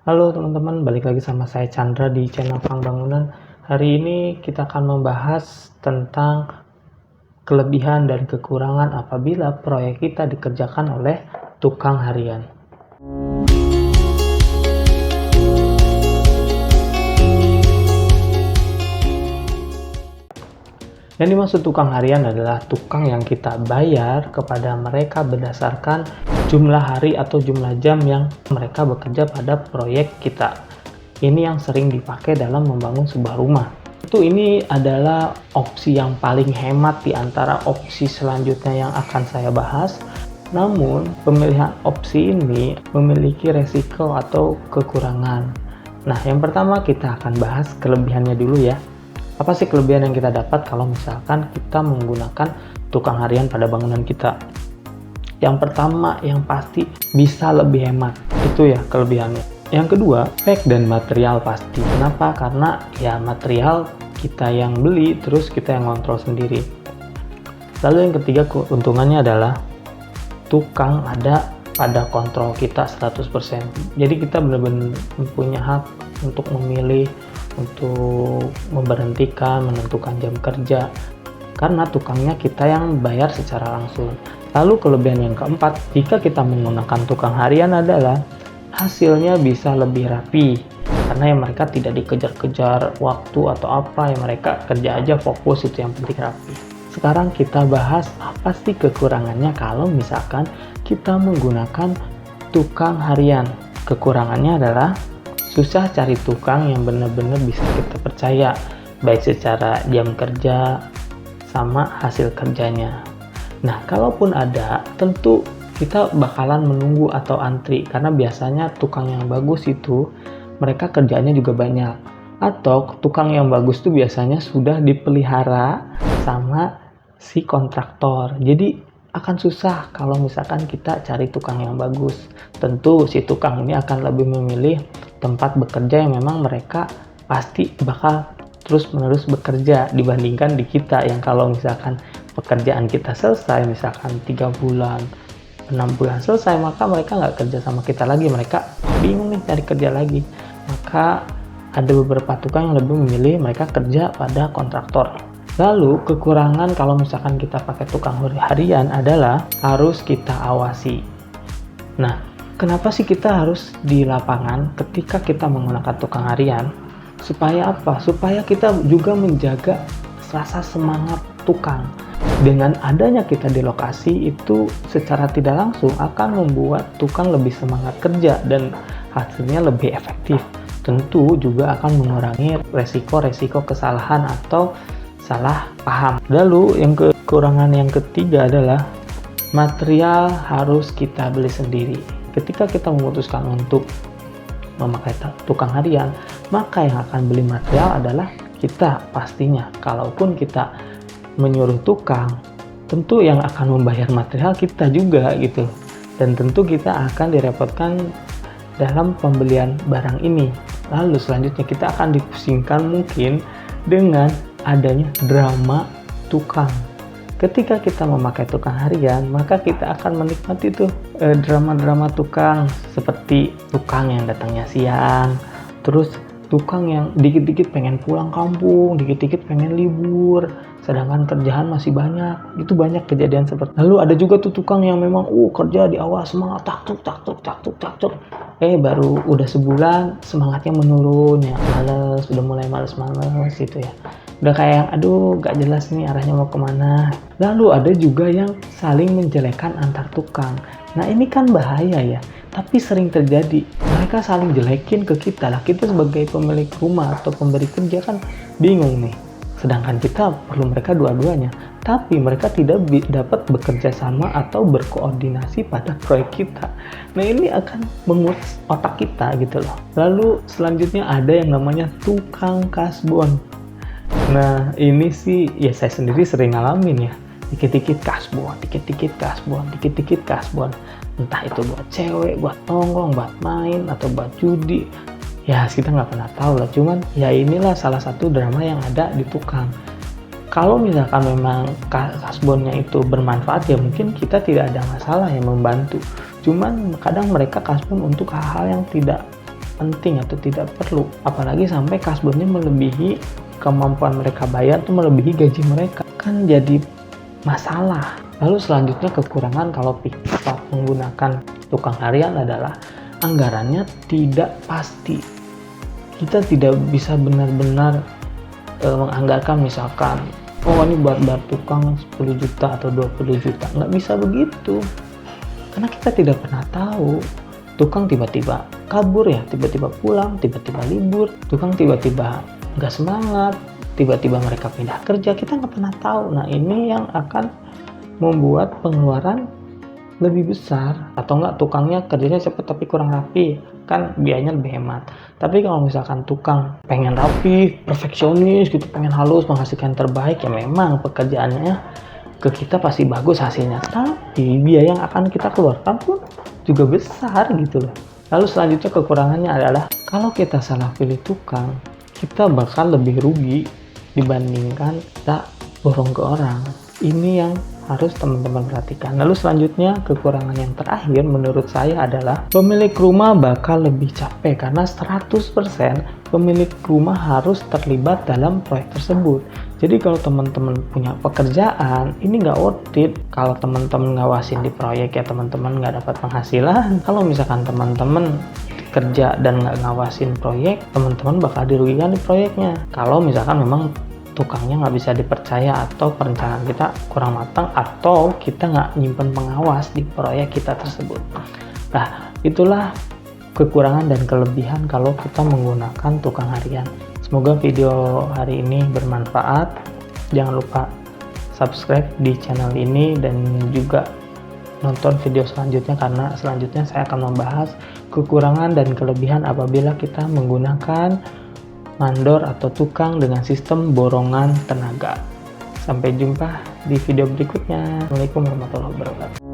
Halo teman-teman, balik lagi sama saya Chandra di channel Fang Bangunan. Hari ini kita akan membahas tentang kelebihan dan kekurangan apabila proyek kita dikerjakan oleh tukang harian. Yang dimaksud tukang harian adalah tukang yang kita bayar kepada mereka berdasarkan jumlah hari atau jumlah jam yang mereka bekerja pada proyek kita. Ini yang sering dipakai dalam membangun sebuah rumah. Ini adalah opsi yang paling hemat di antara opsi selanjutnya yang akan saya bahas. Namun, pemilihan opsi ini memiliki resiko atau kekurangan. Nah, yang pertama kita akan bahas kelebihannya dulu ya. Apa sih kelebihan yang kita dapat kalau misalkan kita menggunakan tukang harian pada bangunan kita? Yang pertama, yang pasti bisa lebih hemat. Itu ya kelebihannya. Yang kedua, spek dan material pasti. Kenapa? Karena ya material kita yang beli, terus kita yang kontrol sendiri. Lalu yang ketiga, keuntungannya adalah tukang ada pada kontrol kita 100%. Jadi kita benar-benar mempunyai hak untuk memilih, untuk memberhentikan, menentukan jam kerja, karena tukangnya kita yang bayar secara langsung. Lalu kelebihan yang keempat, jika kita menggunakan tukang harian adalah hasilnya bisa lebih rapi, karena yang mereka tidak dikejar-kejar waktu atau apa, yang mereka kerja aja fokus, itu yang penting rapi. Sekarang kita bahas apa sih kekurangannya kalau misalkan kita menggunakan tukang harian. Kekurangannya adalah susah cari tukang yang benar-benar bisa kita percaya, baik secara jam kerja sama hasil kerjanya. Nah, kalaupun ada, tentu kita bakalan menunggu atau antri, karena biasanya tukang yang bagus itu mereka kerjanya juga banyak. Atau tukang yang bagus itu biasanya sudah dipelihara sama si kontraktor. Jadi akan susah kalau misalkan kita cari tukang yang bagus. Tentu si tukang ini akan lebih memilih tempat bekerja yang memang mereka pasti bakal terus-menerus bekerja dibandingkan di kita yang kalau misalkan pekerjaan kita selesai, misalkan 3 bulan, 6 bulan selesai, maka mereka nggak kerja sama kita lagi, mereka bingung nih cari kerja lagi. Maka ada beberapa tukang yang lebih memilih mereka kerja pada kontraktor. Lalu kekurangan kalau misalkan kita pakai tukang harian adalah harus kita awasi. Nah, kenapa sih kita harus di lapangan ketika kita menggunakan tukang harian? Supaya apa? Supaya kita juga menjaga rasa semangat tukang. Dengan adanya kita di lokasi itu secara tidak langsung akan membuat tukang lebih semangat kerja dan hasilnya lebih efektif. Tentu juga akan mengurangi resiko-resiko kesalahan atau salah paham. Lalu yang kekurangan yang ketiga adalah material harus kita beli sendiri. Ketika kita memutuskan untuk memakai tukang harian, maka yang akan beli material adalah kita pastinya. Kalaupun kita menyuruh tukang, tentu yang akan membayar material kita juga gitu. Dan tentu kita akan direpotkan dalam pembelian barang ini. Lalu selanjutnya kita akan dipusingkan mungkin dengan adanya drama tukang. Ketika kita memakai tukang harian, maka kita akan menikmati tuh drama-drama tukang, seperti tukang yang datangnya siang, terus tukang yang dikit-dikit pengen pulang kampung, dikit-dikit pengen libur, sedangkan kerjaan masih banyak. Itu banyak kejadian seperti. Lalu ada juga tuh tukang yang memang kerja di awal semangat, tak. Baru udah sebulan semangatnya menurun ya, males, udah mulai males gitu ya. Udah kayak aduh gak jelas nih arahnya mau kemana. Lalu ada juga yang saling menjelekan antar tukang. Nah ini kan bahaya ya, tapi sering terjadi. Mereka saling jelekin ke kita lah, kita sebagai pemilik rumah atau pemberi kerja kan bingung nih. Sedangkan kita perlu mereka dua-duanya, tapi mereka tidak dapat bekerja sama atau berkoordinasi pada proyek kita. Nah ini akan menguras otak kita gitu loh. Lalu selanjutnya ada yang namanya tukang kasbon. Nah ini sih ya saya sendiri sering ngalamin ya, dikit-dikit kasbon, entah itu buat cewek, buat nongkrong, buat main, atau buat judi. Ya kita nggak pernah tahu lah, cuman ya inilah salah satu drama yang ada di tukang. Kalau misalkan memang kasbonnya itu bermanfaat ya mungkin kita tidak ada masalah yang membantu. Cuman kadang mereka kasbon untuk hal-hal yang tidak penting atau tidak perlu. Apalagi sampai kasbonnya melebihi kemampuan mereka bayar, tuh melebihi gaji mereka, kan jadi masalah. Lalu selanjutnya kekurangan kalau kita menggunakan tukang harian adalah anggarannya tidak pasti. Kita tidak bisa benar-benar menganggarkan misalkan, oh ini buat bayar tukang 10 juta atau 20 juta. Nggak bisa begitu. Karena kita tidak pernah tahu. Tukang tiba-tiba kabur ya, tiba-tiba pulang, tiba-tiba libur, tukang tiba-tiba nggak semangat, tiba-tiba mereka pindah kerja, kita nggak pernah tahu. Nah ini yang akan membuat pengeluaran lebih besar. Atau enggak tukangnya kerjanya cepet tapi kurang rapi, kan biayanya lebih hemat. Tapi kalau misalkan tukang pengen rapi, perfeksionis gitu, pengen halus, menghasilkan terbaik, ya memang pekerjaannya ke kita pasti bagus hasilnya, tapi biaya yang akan kita keluarkan pun juga besar gitu loh. Lalu selanjutnya kekurangannya adalah kalau kita salah pilih tukang, kita bakal lebih rugi dibandingkan kita borong ke orang. Ini yang harus teman-teman perhatikan. Lalu selanjutnya kekurangan yang terakhir menurut saya adalah pemilik rumah bakal lebih capek karena 100% pemilik rumah harus terlibat dalam proyek tersebut. Jadi kalau teman-teman punya pekerjaan, ini nggak worth it. Kalau teman-teman ngawasin di proyek ya teman-teman nggak dapat penghasilan. Kalau misalkan teman-teman kerja dan nggak ngawasin proyek, teman-teman bakal dirugikan di proyeknya. Kalau misalkan memang tukangnya nggak bisa dipercaya atau perencanaan kita kurang matang atau kita nggak nyimpen pengawas di proyek kita tersebut. Nah, itulah kekurangan dan kelebihan kalau kita menggunakan tukang harian. Semoga video hari ini bermanfaat. Jangan lupa subscribe di channel ini dan juga nonton video selanjutnya, karena selanjutnya saya akan membahas kekurangan dan kelebihan apabila kita menggunakan mandor atau tukang dengan sistem borongan tenaga. Sampai jumpa di video berikutnya. Assalamualaikum warahmatullahi wabarakatuh.